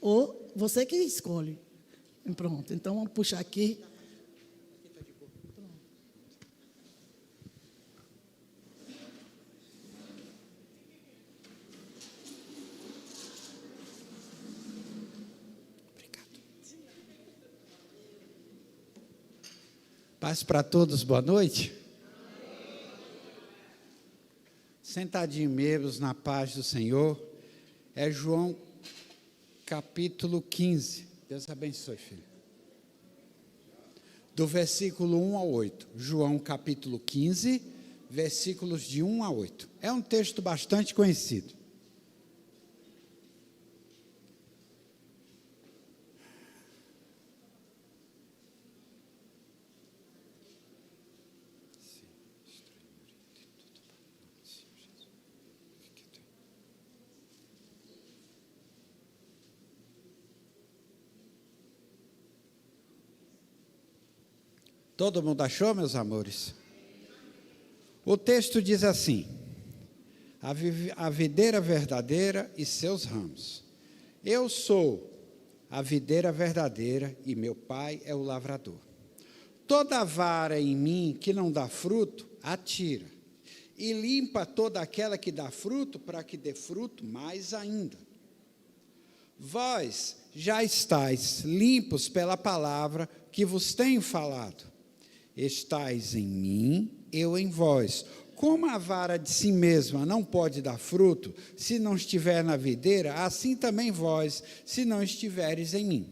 ou você que escolhe. Pronto, então vamos puxar aqui. Paz para todos, boa noite. Sentadinho mesmo na paz do Senhor. É João capítulo 15. Deus abençoe, filho. Do versículo 1 ao 8. João capítulo 15, versículos de 1 a 8. É um texto bastante conhecido. Todo mundo achou, meus amores? O texto diz assim: a videira verdadeira e seus ramos. Eu sou a videira verdadeira e meu pai é o lavrador. Toda vara em mim que não dá fruto, atira, e limpa toda aquela que dá fruto, para que dê fruto mais ainda. Vós já estáis limpos pela palavra que vos tenho falado. Estais em mim, eu em vós. Como a vara de si mesma não pode dar fruto, se não estiver na videira, assim também vós, se não estiveres em mim.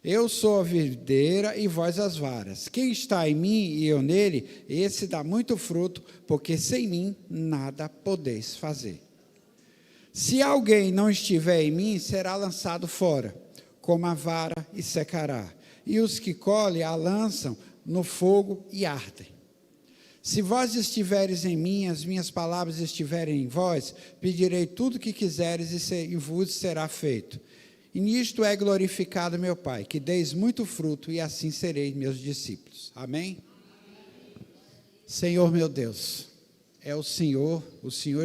Eu sou a videira e vós as varas. Quem está em mim e eu nele, esse dá muito fruto, porque sem mim nada podeis fazer. Se alguém não estiver em mim, será lançado fora, como a vara, e secará. E os que colhem a lançam no fogo e ardem. Se vós estiveres em mim, as minhas palavras estiverem em vós, pedirei tudo o que quiseres e vos será feito. E nisto é glorificado meu Pai, que deis muito fruto e assim sereis meus discípulos. Amém? Senhor meu Deus, é o Senhor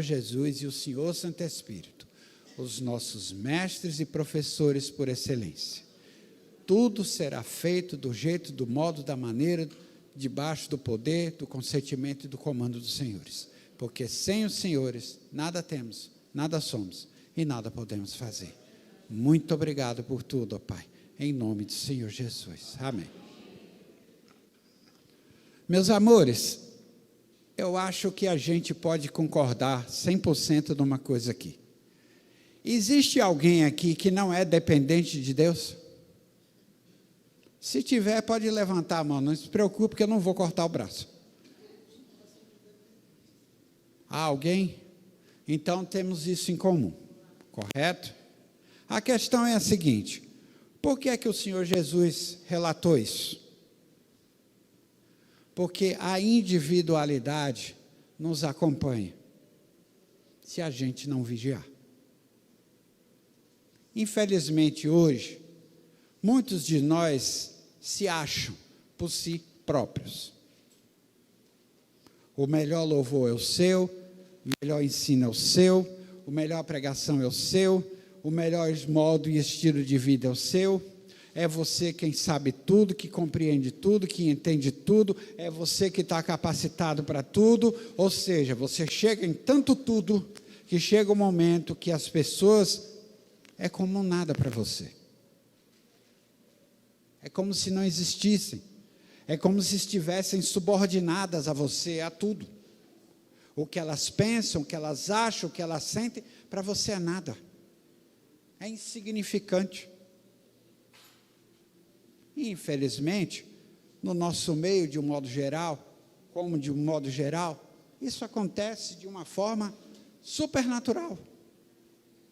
Jesus e o Senhor Santo Espírito, os nossos mestres e professores por excelência. Tudo será feito do jeito, do modo, da maneira, debaixo do poder, do consentimento e do comando dos senhores. Porque sem os senhores, nada temos, nada somos e nada podemos fazer. Muito obrigado por tudo, ó Pai, em nome do Senhor Jesus. Amém. Meus amores, eu acho que a gente pode concordar 100% de uma coisa aqui. Existe alguém aqui que não é dependente de Deus? Se tiver, pode levantar a mão, não se preocupe que eu não vou cortar o braço. Há alguém? Então temos isso em comum, correto? A questão é a seguinte: por que é que o Senhor Jesus relatou isso? Porque a individualidade nos acompanha, se a gente não vigiar. Infelizmente hoje, muitos de nós se acham por si próprios. O melhor louvor é o seu, o melhor ensino é o seu, o melhor pregação é o seu, o melhor modo e estilo de vida é o seu. É você quem sabe tudo, que compreende tudo, que entende tudo, é você que está capacitado para tudo. Ou seja, você chega em tanto tudo, que chega o momento que as pessoas é como nada para você. É como se não existissem. É como se estivessem subordinadas a você, a tudo. O que elas pensam, o que elas acham, o que elas sentem, para você é nada. É insignificante. E, infelizmente, no nosso meio, de um modo geral, isso acontece de uma forma supernatural.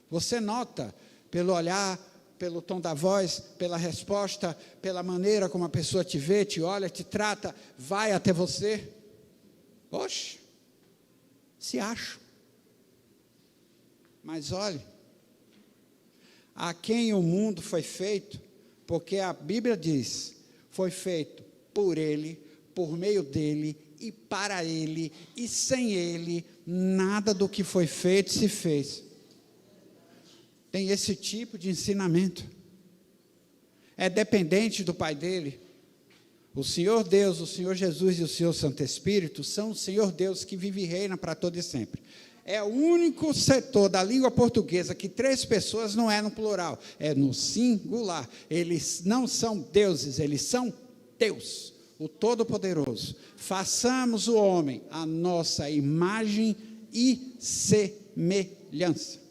Você nota pelo olhar, pelo tom da voz, pela resposta, pela maneira como a pessoa te vê, te olha, te trata, vai até você. Oxe, se acha. Mas olhe, a quem o mundo foi feito, porque a Bíblia diz, foi feito por Ele, por meio dEle e para Ele, e sem Ele, nada do que foi feito se fez. tem esse tipo de ensinamento. É dependente do pai dele. O Senhor Deus, o Senhor Jesus e o Senhor Santo Espírito são o Senhor Deus que vive e reina para todo e sempre. É o único setor da língua portuguesa que 3 pessoas não é no plural, é no singular. Eles não são deuses, eles são Deus, o Todo-Poderoso. Façamos o homem a nossa imagem e semelhança.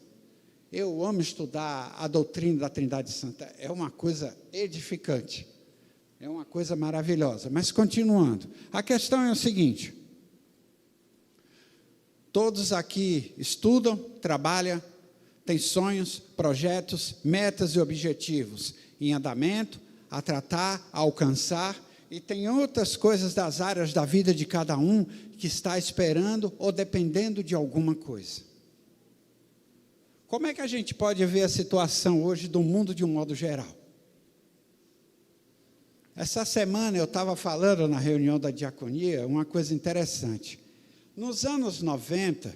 Eu amo estudar a doutrina da Trindade Santa, é uma coisa edificante, é uma coisa maravilhosa. Mas continuando, a questão é o seguinte: todos aqui estudam, trabalham, têm sonhos, projetos, metas e objetivos em andamento, a tratar, a alcançar, e tem outras coisas das áreas da vida de cada um que está esperando ou dependendo de alguma coisa. Como é que a gente pode ver a situação hoje do mundo de um modo geral? Essa semana eu estava falando na reunião da diaconia uma coisa interessante. Nos anos 90,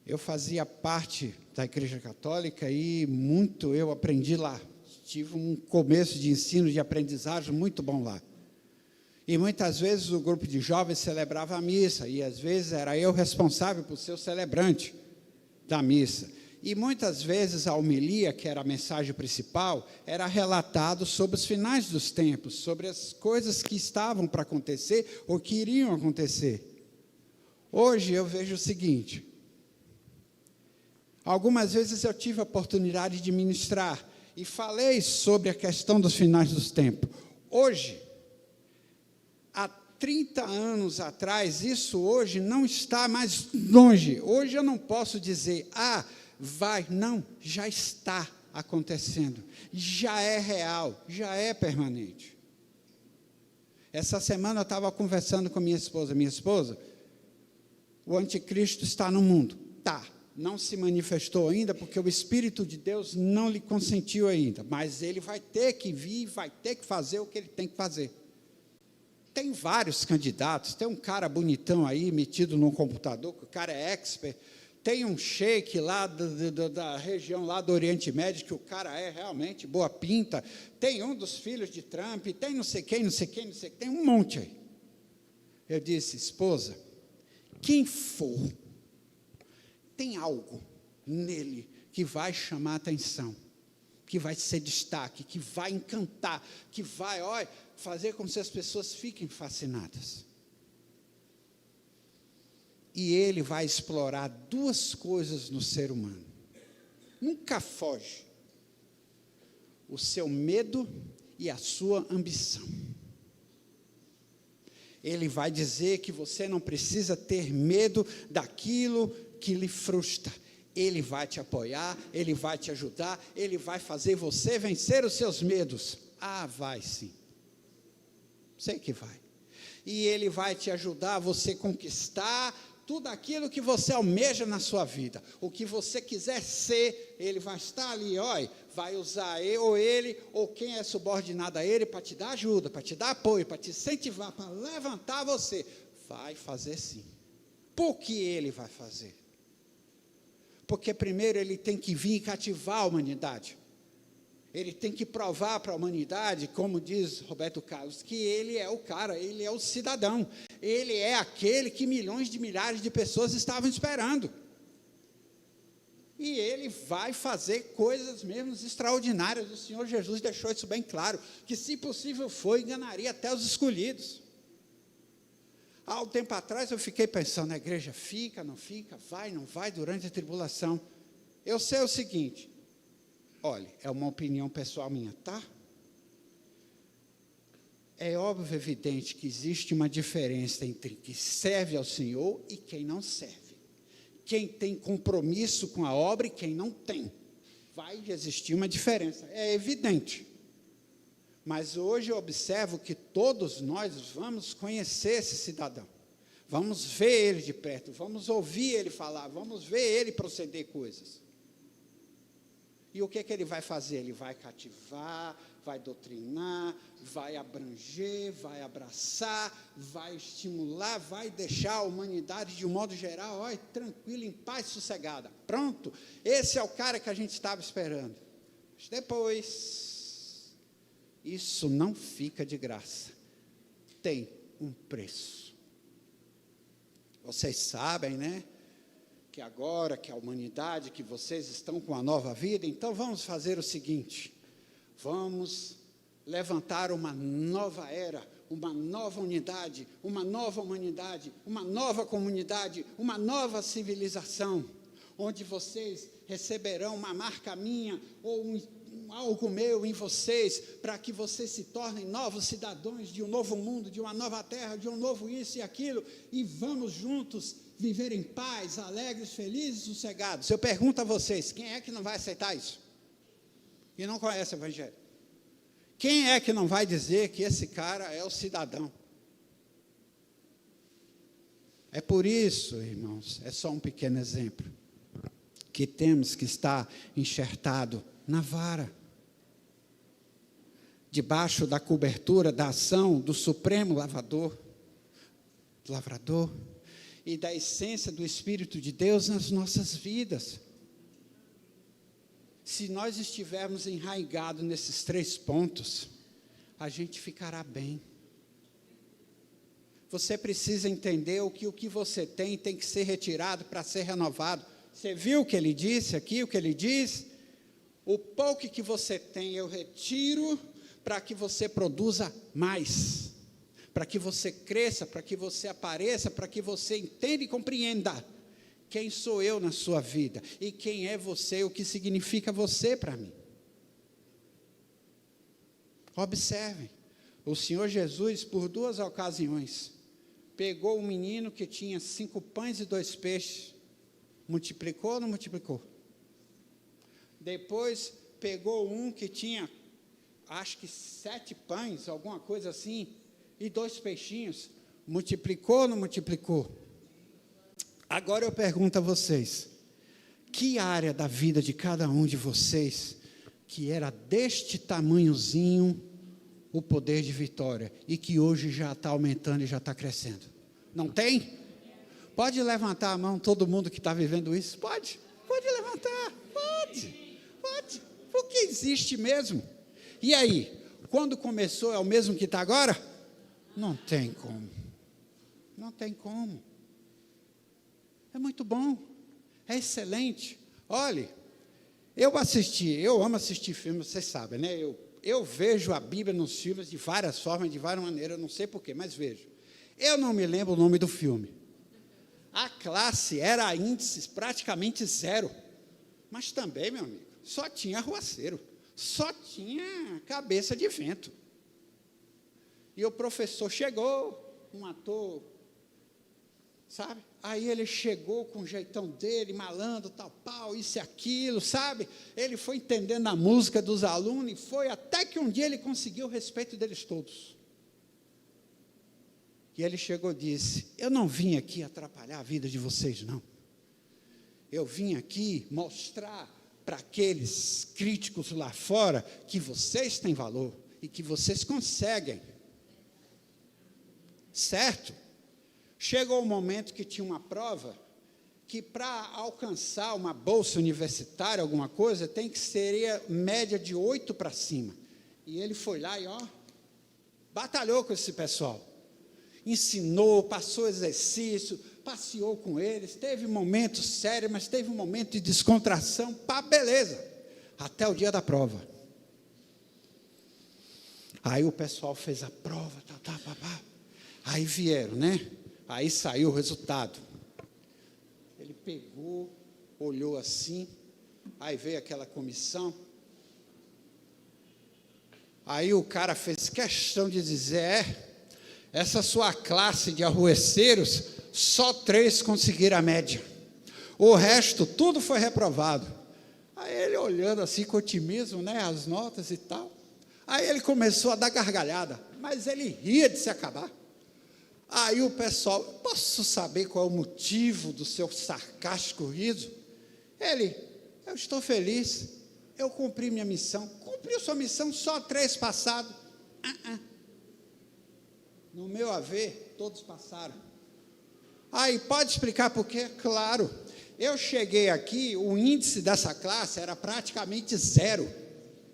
eu fazia parte da Igreja Católica e muito eu aprendi lá. Tive um começo de ensino, de aprendizagem muito bom lá. E muitas vezes o grupo de jovens celebrava a missa, e às vezes era eu responsável por ser o celebrante da missa. E muitas vezes a homilia, que era a mensagem principal, era relatado sobre os finais dos tempos, sobre as coisas que estavam para acontecer ou que iriam acontecer. Hoje eu vejo o seguinte: algumas vezes eu tive a oportunidade de ministrar e falei sobre a questão dos finais dos tempos. Hoje, há 30 anos atrás, isso hoje não está mais longe. Hoje eu não posso dizer, vai, não, já está acontecendo, já é real, já é permanente. Essa semana eu estava conversando com minha esposa, o anticristo está no mundo, não se manifestou ainda, porque o Espírito de Deus não lhe consentiu ainda, mas ele vai ter que vir, vai ter que fazer o que ele tem que fazer. Tem vários candidatos, tem um cara bonitão aí, metido no computador, que o cara é expert, tem um sheik lá da região lá do Oriente Médio, que o cara é realmente boa pinta, tem um dos filhos de Trump, tem não sei quem, tem um monte aí. Eu disse, esposa, quem for, tem algo nele que vai chamar a atenção, que vai ser destaque, que vai encantar, que vai, fazer com que as pessoas fiquem fascinadas. E ele vai explorar 2 coisas no ser humano. Nunca foge: o seu medo e a sua ambição. Ele vai dizer que você não precisa ter medo daquilo que lhe frustra. Ele vai te apoiar, ele vai te ajudar, ele vai fazer você vencer os seus medos. Vai sim. Sei que vai. E ele vai te ajudar a você conquistar tudo aquilo que você almeja na sua vida. O que você quiser ser, ele vai estar ali, vai usar ele ou quem é subordinado a ele para te dar ajuda, para te dar apoio, para te incentivar, para levantar você. Vai fazer sim. Por que ele vai fazer? Porque primeiro ele tem que vir e cativar a humanidade. Ele tem que provar para a humanidade, como diz Roberto Carlos, que ele é o cara, ele é o cidadão. Ele é aquele que milhões de milhares de pessoas estavam esperando. E ele vai fazer coisas mesmo extraordinárias. O Senhor Jesus deixou isso bem claro, que se possível enganaria até os escolhidos. Há um tempo atrás eu fiquei pensando, a igreja fica, não fica, vai, não vai durante a tribulação. Eu sei o seguinte, olha, é uma opinião pessoal minha, tá? É óbvio, evidente, que existe uma diferença entre quem serve ao Senhor e quem não serve. Quem tem compromisso com a obra e quem não tem. Vai existir uma diferença, é evidente. Mas hoje eu observo que todos nós vamos conhecer esse cidadão. Vamos ver ele de perto, vamos ouvir ele falar, vamos ver ele proceder coisas. E o que ele vai fazer? Ele vai cativar, vai doutrinar, vai abranger, vai abraçar, vai estimular, vai deixar a humanidade, de um modo geral, olha, tranquila, em paz, sossegada. Pronto, esse é o cara que a gente estava esperando. Mas depois, isso não fica de graça. Tem um preço. Vocês sabem, né? Que agora, que a humanidade, que vocês estão com a nova vida, então vamos fazer o seguinte, vamos levantar uma nova era, uma nova unidade, uma nova humanidade, uma nova comunidade, uma nova civilização, onde vocês receberão uma marca minha, ou algo meu em vocês, para que vocês se tornem novos cidadãos de um novo mundo, de uma nova terra, de um novo isso e aquilo, e vamos juntos viver em paz, alegres, felizes, sossegados. Eu pergunto a vocês, quem é que não vai aceitar isso? E não conhece o Evangelho? Quem é que não vai dizer que esse cara é o cidadão? É por isso, irmãos, é só um pequeno exemplo, que temos que estar enxertado na vara, debaixo da cobertura da ação do Supremo Lavrador, e da essência do Espírito de Deus nas nossas vidas. Se nós estivermos enraigados nesses 3 pontos, a gente ficará bem. Você precisa entender o que você tem que ser retirado para ser renovado. Você viu o que ele disse aqui, o que ele diz? O pouco que você tem eu retiro para que você produza mais, para que você cresça, para que você apareça, para que você entenda e compreenda quem sou eu na sua vida, e quem é você, o que significa você para mim. Observem, o Senhor Jesus, por 2 ocasiões, pegou um menino que tinha 5 pães e 2 peixes, multiplicou ou não multiplicou? Depois, pegou um que tinha, acho que 7 pães, alguma coisa assim, e 2 peixinhos, multiplicou ou não multiplicou? Agora eu pergunto a vocês, que área da vida de cada um de vocês, que era deste tamanhozinho, o poder de vitória, e que hoje já está aumentando e já está crescendo? Não tem? Pode levantar a mão todo mundo que está vivendo isso? Pode levantar, pode, porque existe mesmo. E aí, quando começou é o mesmo que está agora? Não tem como. É muito bom, é excelente. Olhe, eu amo assistir filmes, vocês sabem, né? Eu vejo a Bíblia nos filmes de várias formas, de várias maneiras, eu não sei porquê, mas vejo. Eu não me lembro o nome do filme. A classe era índices praticamente 0, mas também, meu amigo, só tinha arruaceiro, só tinha cabeça de vento. E o professor chegou, um ator, sabe? Aí ele chegou com o jeitão dele, malandro, tal, pau, isso e aquilo, sabe? Ele foi entendendo a música dos alunos e foi até que um dia ele conseguiu o respeito deles todos. E ele chegou e disse, eu não vim aqui atrapalhar a vida de vocês, não. Eu vim aqui mostrar para aqueles críticos lá fora que vocês têm valor e que vocês conseguem. Certo? Chegou o momento que tinha uma prova, que para alcançar uma bolsa universitária, alguma coisa, tem que ser média de 8 para cima. E ele foi lá e, batalhou com esse pessoal. Ensinou, passou exercício, passeou com eles, teve momentos sérios, mas teve um momento de descontração, beleza, até o dia da prova. Aí o pessoal fez a prova, aí vieram, né? Aí saiu o resultado. Ele pegou, olhou assim, aí veio aquela comissão. Aí o cara fez questão de dizer, essa sua classe de arrueceiros, só 3 conseguiram a média. O resto, tudo foi reprovado. Aí ele olhando assim com otimismo, né, as notas e tal. Aí ele começou a dar gargalhada, mas ele ria de se acabar. Aí o pessoal, posso saber qual é o motivo do seu sarcástico riso? Ele, eu estou feliz, eu cumpri minha missão. Cumpriu sua missão, só 3 passados. No meu haver, todos passaram. Aí, pode explicar por quê? Claro. Eu cheguei aqui, o índice dessa classe era praticamente 0.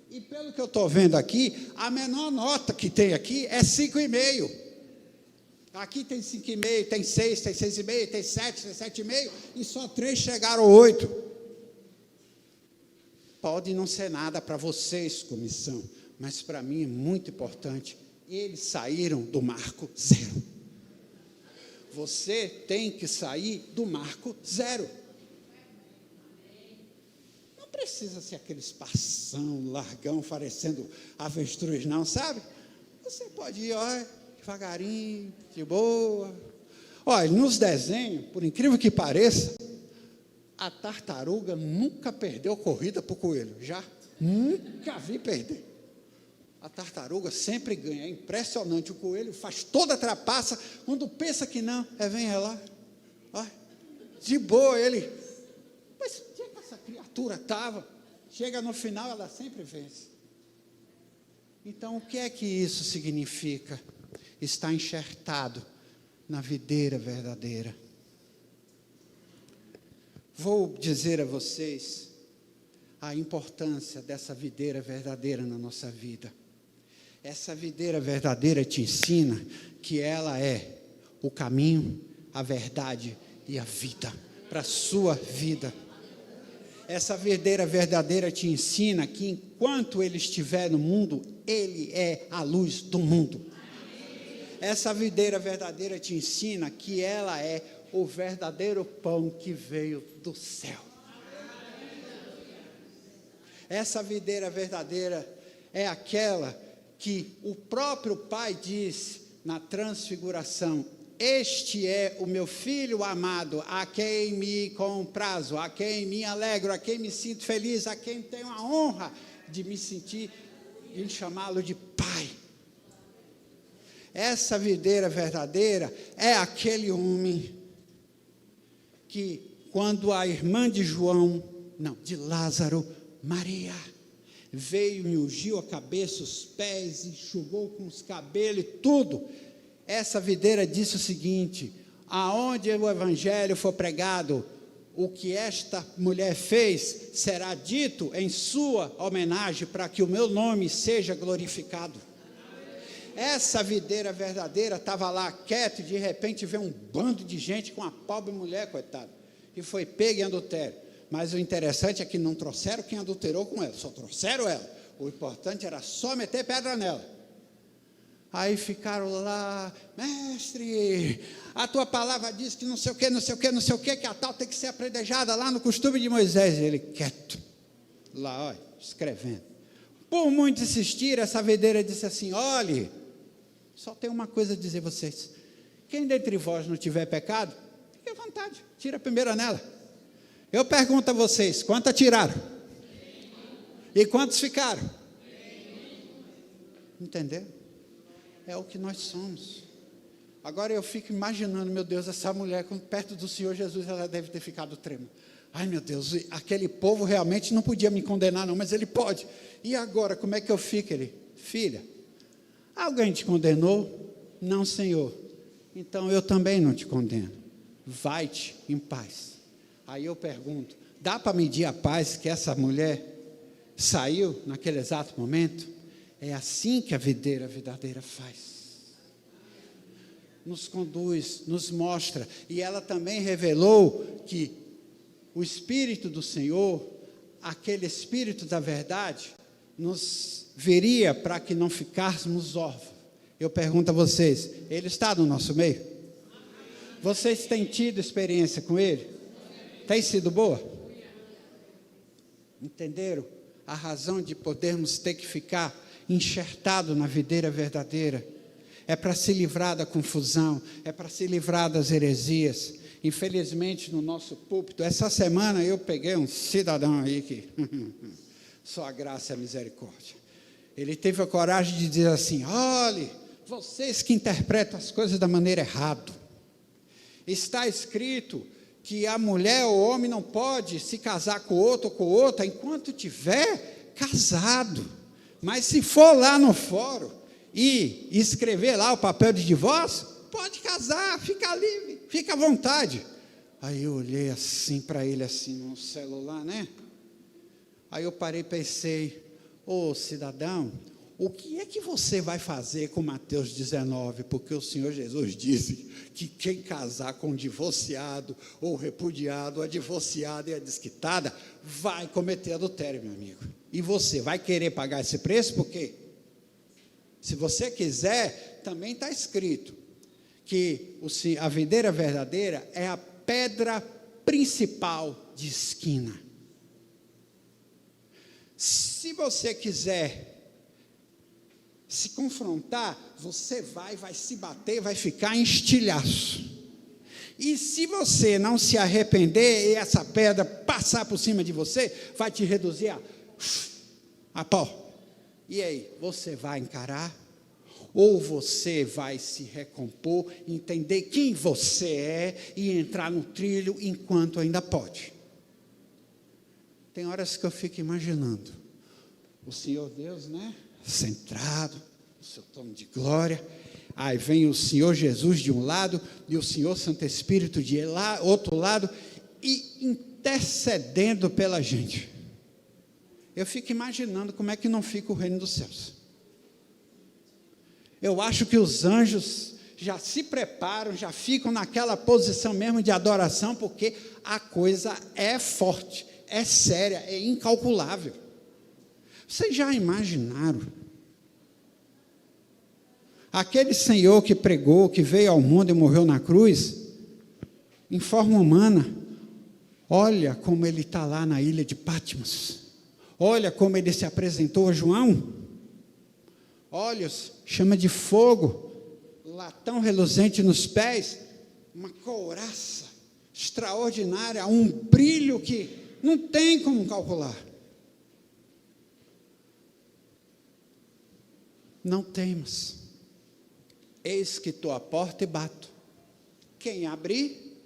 E pelo que eu estou vendo aqui, a menor nota que tem aqui é 5,5. Aqui tem 5,5, tem 6, tem 6,5, tem 7, tem 7,5, e só 3 chegaram a 8. Pode não ser nada para vocês, comissão, mas para mim é muito importante. Eles saíram do marco 0. Você tem que sair do marco 0. Não precisa ser aquele espação, largão, parecendo avestruz, não, sabe? Você pode ir, olha, devagarinho, de boa. Olha, nos desenhos, por incrível que pareça, a tartaruga nunca perdeu corrida para o coelho. Já nunca vi perder. A tartaruga sempre ganha. É impressionante. O coelho faz toda a trapaça. Quando pensa que não, vem lá. Olha, de boa ele. Mas onde é que essa criatura estava? Chega no final, ela sempre vence. Então, o que é que isso significa? Está enxertado na videira verdadeira. Vou dizer a vocês a importância dessa videira verdadeira na nossa vida. Essa videira verdadeira te ensina que ela é o caminho, a verdade e a vida para a sua vida. Essa videira verdadeira te ensina que enquanto ele estiver no mundo, ele é a luz do mundo. Essa videira verdadeira te ensina que ela é o verdadeiro pão que veio do céu. Essa videira verdadeira é aquela que o próprio Pai diz na transfiguração: este é o meu filho amado, a quem me comprazo, a quem me alegro, a quem me sinto feliz, a quem tenho a honra de me sentir, de chamá-lo de Pai. Essa videira verdadeira é aquele homem que, quando a irmã de de Lázaro, Maria, veio e ungiu a cabeça, os pés, enxugou com os cabelos e tudo, essa videira disse o seguinte: aonde o evangelho for pregado, o que esta mulher fez será dito em sua homenagem, para que o meu nome seja glorificado. Essa videira verdadeira estava lá quieta e de repente veio um bando de gente com a pobre mulher, coitada, que foi pega em adultério. Mas o interessante é que não trouxeram quem adulterou com ela, só trouxeram ela. O importante era só meter pedra nela. Aí ficaram lá: mestre, a tua palavra diz que não sei o que, não sei o que, não sei o que, que a tal tem que ser apredejada lá no costume de Moisés. Ele quieto, lá, olha, escrevendo. Por muito insistir, essa videira disse assim: olhe, só tem uma coisa a dizer a vocês: quem dentre vós não tiver pecado, fique à vontade, tira a primeira nela. Eu pergunto a vocês: quantas tiraram? E quantos ficaram? Entendeu? É o que nós somos. Agora eu fico imaginando, meu Deus, essa mulher perto do Senhor Jesus, ela deve ter ficado trema. Ai, meu Deus, aquele povo realmente não podia me condenar não, mas ele pode. E agora, como é que eu fico? Ele: filha, alguém te condenou? Não, Senhor. Então eu também não te condeno. Vai-te em paz. Aí eu pergunto: dá para medir a paz que essa mulher saiu naquele exato momento? É assim que a videira verdadeira faz. Nos conduz, nos mostra. E ela também revelou que o Espírito do Senhor, aquele Espírito da verdade, nos viria para que não ficássemos órfãos. Eu pergunto a vocês: ele está no nosso meio? Vocês têm tido experiência com ele? Tem sido boa? Entenderam a razão de podermos ter que ficar enxertado na videira verdadeira? É para se livrar da confusão, é para se livrar das heresias. Infelizmente, no nosso púlpito, essa semana eu peguei um cidadão aí que só a graça e a misericórdia. Ele teve a coragem de dizer assim: olhe, vocês que interpretam as coisas da maneira errada, está escrito que a mulher ou o homem não pode se casar com outro ou com outra enquanto tiver casado. Mas se for lá no fórum e escrever lá o papel de divórcio, pode casar, fica livre, fica à vontade. Aí eu olhei assim para ele, assim, no celular, né? Aí eu parei e pensei, ô cidadão, o que é que você vai fazer com Mateus 19? Porque o Senhor Jesus disse que quem casar com divorciado, ou repudiado, ou a divorciada e a desquitada, vai cometer adultério, meu amigo. E você vai querer pagar esse preço? Por quê? Se você quiser, também está escrito que a videira verdadeira é a pedra principal de esquina. Se você quiser se confrontar, você vai se bater, vai ficar em estilhaço. E se você não se arrepender e essa pedra passar por cima de você, vai te reduzir a pó. E aí, você vai encarar? Ou você vai se recompor, entender quem você é e entrar no trilho enquanto ainda pode? Tem horas que eu fico imaginando o Senhor Deus, né? Centrado, o seu trono de glória. Aí vem o Senhor Jesus de um lado e o Senhor Santo Espírito de outro lado e intercedendo pela gente. Eu fico imaginando como é que não fica o reino dos céus. Eu acho que os anjos já se preparam, já ficam naquela posição mesmo de adoração, porque a coisa é forte, é séria, é incalculável. Vocês já imaginaram? Aquele Senhor que pregou, que veio ao mundo e morreu na cruz, em forma humana, olha como ele está lá na ilha de Patmos, olha como ele se apresentou a João, olhos, chama de fogo, latão reluzente nos pés, uma couraça extraordinária, um brilho que não tem como calcular. Não temas, eis que estou à porta e bato. Quem abrir,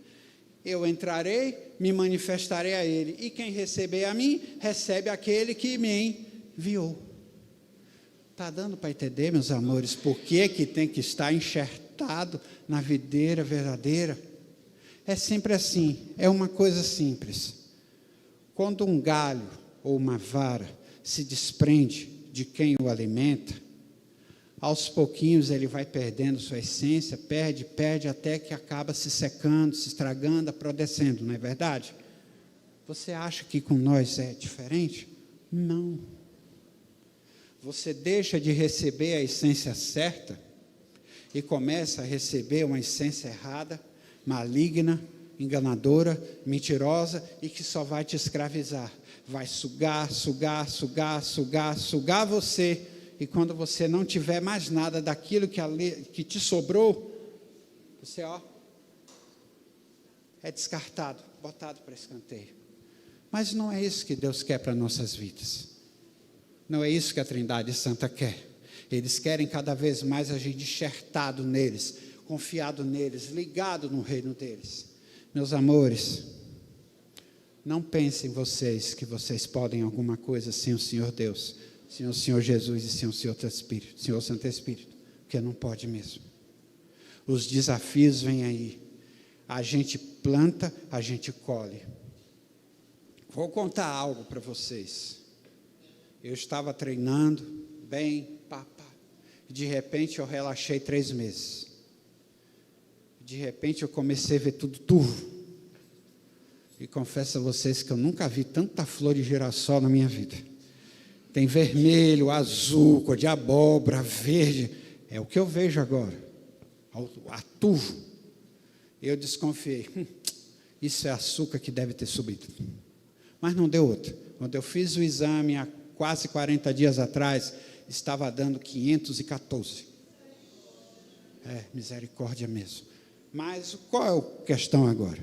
eu entrarei, me manifestarei a ele, e quem receber a mim, recebe aquele que me enviou. Está dando para entender, meus amores, por que tem que estar enxertado na videira verdadeira? É sempre assim, é uma coisa simples. Quando um galho ou uma vara se desprende de quem o alimenta, aos pouquinhos ele vai perdendo sua essência, perde, até que acaba se secando, se estragando, apodrecendo, não é verdade? Você acha que com nós é diferente? Não. Você deixa de receber a essência certa e começa a receber uma essência errada, maligna, enganadora, mentirosa e que só vai te escravizar. Vai sugar você. E quando você não tiver mais nada daquilo que te sobrou, você é descartado, botado para escanteio. Mas não é isso que Deus quer para nossas vidas. Não é isso que a Trindade Santa quer. Eles querem cada vez mais a gente enxertado neles, confiado neles, ligado no reino deles. Meus amores, não pensem vocês que vocês podem alguma coisa sem o Senhor Deus, sem o Senhor Jesus e sem o Senhor Santo Espírito, porque não pode mesmo. Os desafios vêm aí. A gente planta, a gente colhe. Vou contar algo para vocês. Eu estava treinando bem, de repente eu relaxei 3 meses. De repente eu comecei a ver tudo turvo. E confesso a vocês que eu nunca vi tanta flor de girassol na minha vida. Tem vermelho, azul, cor de abóbora, verde. É o que eu vejo agora. A turvo. Eu desconfiei. Isso é açúcar que deve ter subido. Mas não deu outra. Quando eu fiz o exame há quase 40 dias atrás, estava dando 514. Misericórdia mesmo. Mas qual é a questão agora?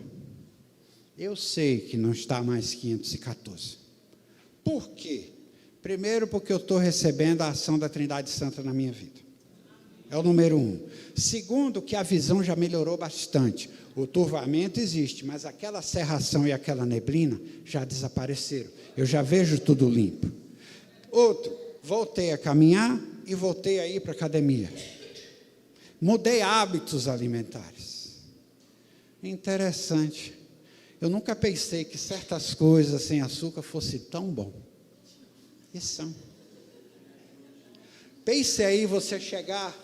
Eu sei que não está mais 514. Por quê? Primeiro, porque eu estou recebendo a ação da Trindade Santa na minha vida. É o número 1. Segundo, que a visão já melhorou bastante. O turvamento existe, mas aquela cerração e aquela neblina já desapareceram. Eu já vejo tudo limpo. Outro, voltei a caminhar e voltei a ir para a academia. Mudei hábitos alimentares. Interessante. Eu nunca pensei que certas coisas sem açúcar fossem tão bom. E são. Pense aí você chegar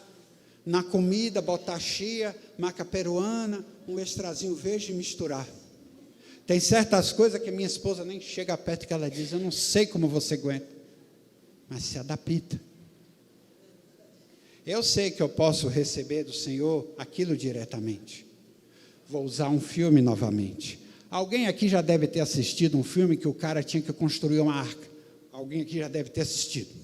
na comida, botar chia, maca peruana, um extrazinho verde e misturar. Tem certas coisas que minha esposa nem chega perto, que ela diz, eu não sei como você aguenta, mas se adapta. Eu sei que eu posso receber do Senhor aquilo diretamente. Vou usar um filme novamente. Alguém aqui já deve ter assistido um filme que o cara tinha que construir uma arca. Alguém aqui já deve ter assistido.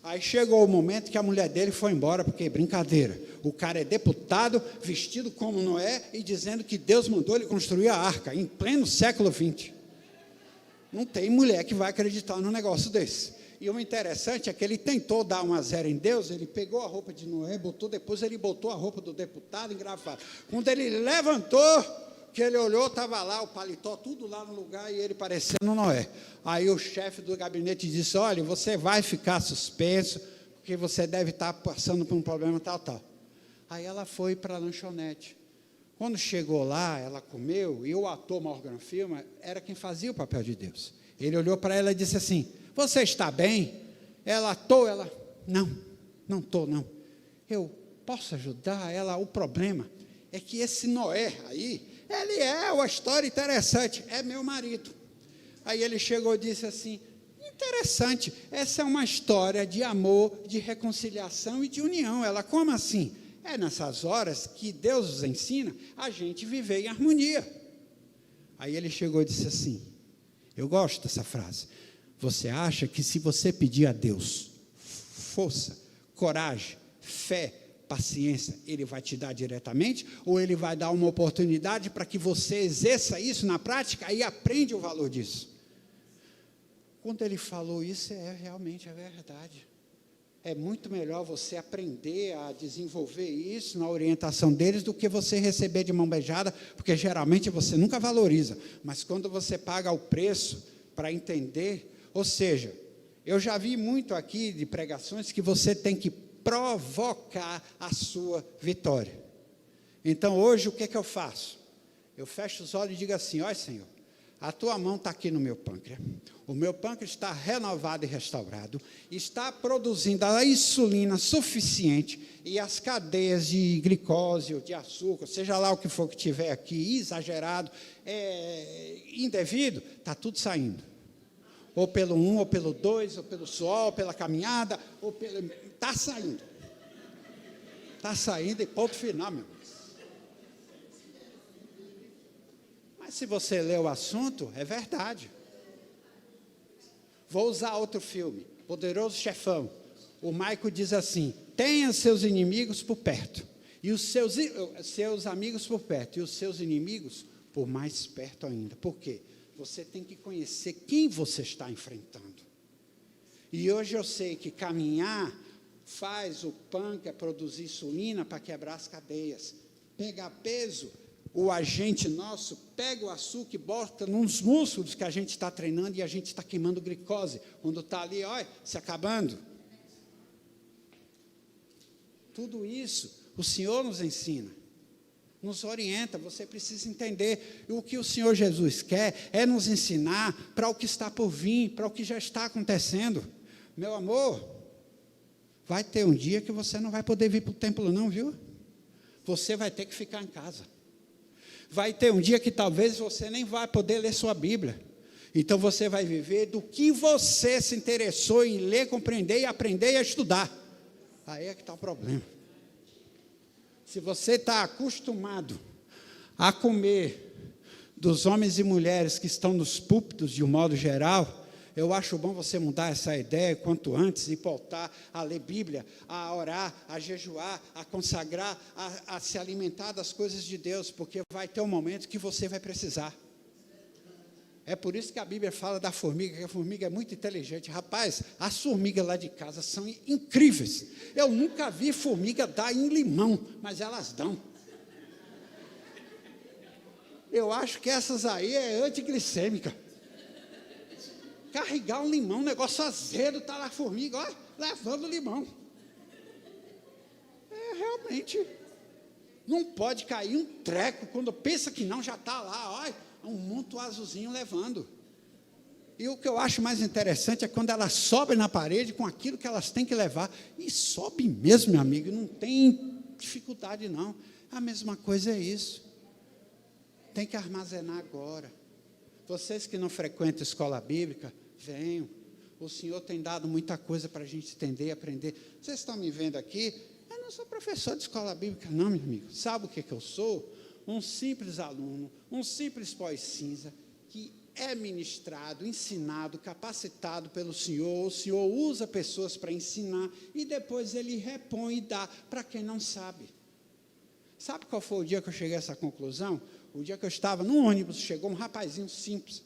Aí chegou o momento que a mulher dele foi embora, porque brincadeira. O cara é deputado, vestido como Noé, e dizendo que Deus mandou ele construir a arca, em pleno século XX. Não tem mulher que vai acreditar num negócio desse. E o interessante é que ele tentou dar um a zero em Deus, ele pegou a roupa de Noé, depois ele botou a roupa do deputado engravada. Quando ele levantou, que ele olhou, estava lá o paletó, tudo lá no lugar, e ele parecendo Noé. Aí o chefe do gabinete disse, olha, você vai ficar suspenso, porque você deve estar passando por um problema tal. Aí ela foi para a lanchonete. Quando chegou lá, ela comeu, e o ator Morgan Freeman era quem fazia o papel de Deus. Ele olhou para ela e disse assim, você está bem? Ela, não estou, não. Eu posso ajudar ela? O problema é que esse Noé aí, ele é uma história interessante, é meu marido. Aí ele chegou e disse assim, interessante, essa é uma história de amor, de reconciliação e de união. Ela, como assim? É nessas horas que Deus nos ensina a gente viver em harmonia. Aí ele chegou e disse assim, eu gosto dessa frase, você acha que se você pedir a Deus força, coragem, fé, paciência, Ele vai te dar diretamente, ou Ele vai dar uma oportunidade para que você exerça isso na prática e aprenda o valor disso? Quando ele falou isso, realmente é verdade. É muito melhor você aprender a desenvolver isso na orientação deles do que você receber de mão beijada, porque geralmente você nunca valoriza, mas quando você paga o preço para entender, ou seja, eu já vi muito aqui de pregações que você tem que provocar a sua vitória. Então, hoje, o que eu faço? Eu fecho os olhos e digo assim, olha, Senhor, a tua mão está aqui no meu pâncreas, o meu pâncreas está renovado e restaurado, está produzindo a insulina suficiente e as cadeias de glicose ou de açúcar, seja lá o que for que tiver aqui, exagerado, indevido, está tudo saindo. Ou pelo 1, ou pelo 2, ou pelo suor, ou pela caminhada, ou pelo... Está saindo. Está saindo e ponto final, meu irmão. Mas se você ler o assunto, é verdade. Vou usar outro filme, Poderoso Chefão. O Michael diz assim, tenha seus inimigos por perto, e os seus amigos por perto, e os seus inimigos por mais perto ainda. Por quê? Você tem que conhecer quem você está enfrentando. E hoje eu sei que caminhar faz o pâncreas produzir insulina para quebrar as cadeias. Pegar peso, o agente nosso pega o açúcar e bota nos músculos que a gente está treinando e a gente está queimando glicose. Quando está ali, olha, se acabando. Tudo isso o Senhor nos ensina. Nos orienta, você precisa entender. O que o Senhor Jesus quer é nos ensinar para o que está por vir, para o que já está acontecendo. Meu amor, vai ter um dia que você não vai poder vir para o templo não, viu? Você vai ter que ficar em casa. Vai ter um dia que talvez você nem vai poder ler sua Bíblia. Então você vai viver do que você se interessou em ler, compreender e aprender e estudar. Aí é que está o problema. Se você está acostumado a comer dos homens e mulheres que estão nos púlpitos de um modo geral, eu acho bom você mudar essa ideia quanto antes e voltar a ler Bíblia, a orar, a jejuar, a consagrar, a se alimentar das coisas de Deus, porque vai ter um momento que você vai precisar. É por isso que a Bíblia fala da formiga, que a formiga é muito inteligente. Rapaz, as formigas lá de casa são incríveis. Eu nunca vi formiga dar em limão, mas elas dão. Eu acho que essas aí é antiglicêmica. Carregar um limão, um negócio azedo, está lá a formiga, ó, levando o limão. Realmente, não pode cair um treco, quando pensa que não, já está lá, ó, um monte azulzinho levando. E o que eu acho mais interessante é quando elas sobem na parede com aquilo que elas têm que levar, e sobe mesmo, meu amigo, não tem dificuldade não. A mesma coisa é isso. Tem que armazenar agora. Vocês que não frequentam escola bíblica, venham. O Senhor tem dado muita coisa para a gente entender, aprender. Vocês estão me vendo aqui? Eu não sou professor de escola bíblica, não, meu amigo. Sabe o que eu sou? Um simples aluno, um simples pós-cinza, que é ministrado, ensinado, capacitado pelo Senhor. O Senhor usa pessoas para ensinar e depois Ele repõe e dá para quem não sabe. Sabe qual foi o dia que eu cheguei a essa conclusão? O dia que eu estava no ônibus, chegou um rapazinho simples,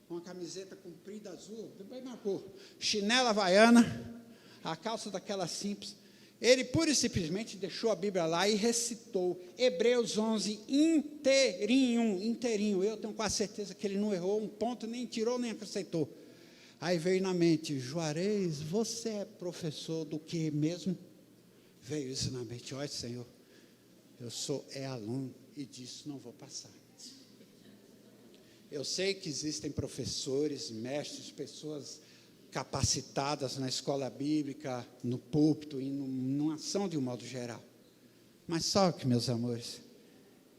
com uma camiseta comprida azul, bem na cor, chinela havaiana, a calça daquela simples. Ele pura e simplesmente deixou a Bíblia lá e recitou Hebreus 11 inteirinho. Eu tenho quase certeza que ele não errou um ponto, nem tirou, nem acrescentou. Aí veio na mente, Juarez, você é professor do que mesmo? Veio isso na mente, olha, Senhor, eu sou aluno e disso não vou passar. Eu sei que existem professores, mestres, pessoas capacitadas na escola bíblica, no púlpito e numa ação de um modo geral. Mas só que, meus amores,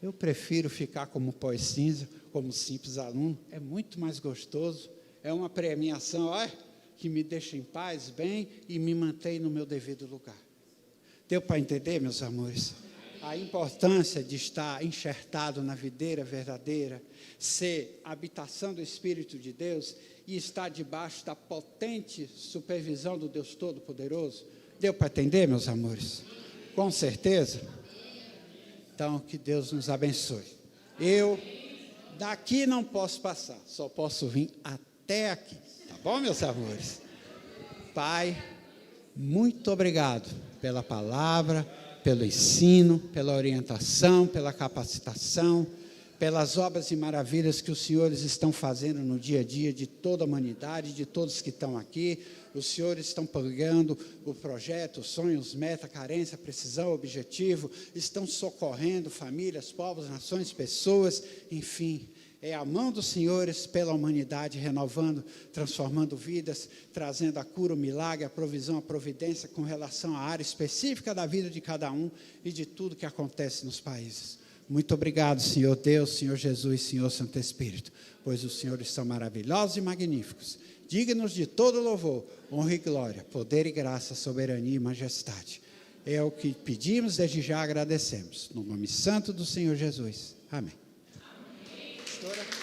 eu prefiro ficar como pós-cinza, como simples aluno, é muito mais gostoso, é uma premiação, olha, que me deixa em paz, bem, e me mantém no meu devido lugar. Deu para entender, meus amores? A importância de estar enxertado na videira verdadeira, ser habitação do Espírito de Deus e estar debaixo da potente supervisão do Deus Todo-Poderoso. Deu para entender, meus amores? Com certeza? Então, que Deus nos abençoe. Eu daqui não posso passar, só posso vir até aqui. Tá bom, meus amores? Pai, muito obrigado pela palavra, pelo ensino, pela orientação, pela capacitação, pelas obras e maravilhas que os senhores estão fazendo no dia a dia de toda a humanidade, de todos que estão aqui. Os senhores estão pegando o projeto, os sonhos, meta, carência, precisão, objetivo, estão socorrendo famílias, povos, nações, pessoas, enfim. É a mão dos senhores pela humanidade, renovando, transformando vidas, trazendo a cura, o milagre, a provisão, a providência com relação à área específica da vida de cada um e de tudo que acontece nos países. Muito obrigado, Senhor Deus, Senhor Jesus, Senhor Santo Espírito, pois os senhores são maravilhosos e magníficos, dignos de todo louvor, honra e glória, poder e graça, soberania e majestade. É o que pedimos, desde já agradecemos. No nome santo do Senhor Jesus. Amém. Pastora.